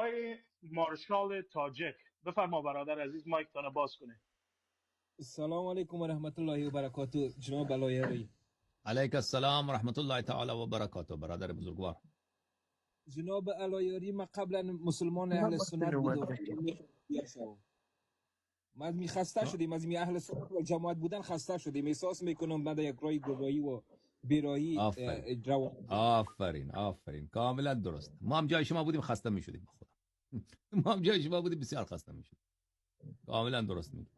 آقای مارشال تاجک. بفرما برادر عزیز، مایکتان باز کنه. السلام علیکم و رحمت الله و برکاته جناب بلایری. علیک السلام و رحمت الله تعالی و برکاته برادر بزرگوار. جناب علایری، ما قبلا مسلمان اهل سنت بودم. ما از می خسته شدیم، از می اهل سنت و جماعت بودن خسته شدیم. احساس میکنم بعد یک رای گواهی و بیراهی آفرین کاملا درست. ما هم جای شما بودیم خسته میشدیم بخدا. ما هم جای شما بودیم بسیار خسته میشدیم. کاملا درست میگی.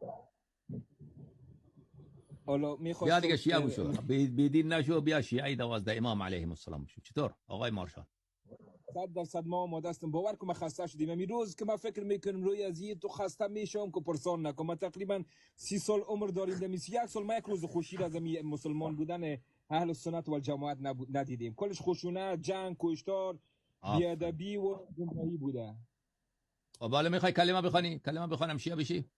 حالا بیا دیگه شیعه بشو، بیدین نشو، بیا شیعه 12 امام علیهم السلام بشو. چطور آقای مارشال؟ 100% ما آماده هستم. باور کن ما خسته شدیم. همین روز که ما فکر میکنم روی از تو خسته میشم که پرسان نکنم. ما تقریبا 30 سال عمر داریم. در 21 سال ما یک روز خوشی را از مسلمان بودن اهل سنت و جماعت ندیدیم. کلش خشونت، جنگ، کشتار، بیادبی و گمراهی بوده. بالا میخوای کلمه بخوانی؟ کلمه بخوانم شیعه بشی؟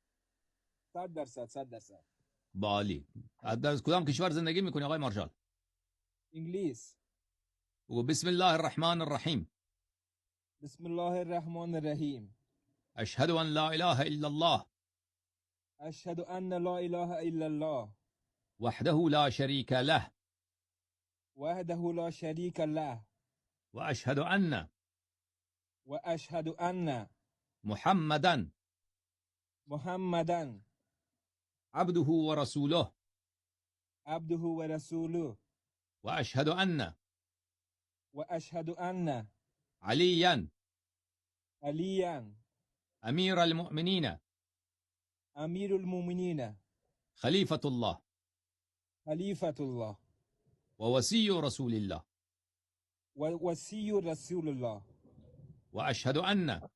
100%. بالی. از کدام کشور زندگی میکنی آقای مارشال؟ انگلیس. و بسم الله الرحمن الرحیم. بسم الله الرحمن الرحیم. اشهد ان لا اله الا الله. اشهد ان لا اله الا الله. وحده لا شريك له. وحده لا شريك له. واشهد ان محمدا عبده ورسوله. واشهد ان عليا امير المؤمنين خليفة الله ووصي رسول الله. واشهد ان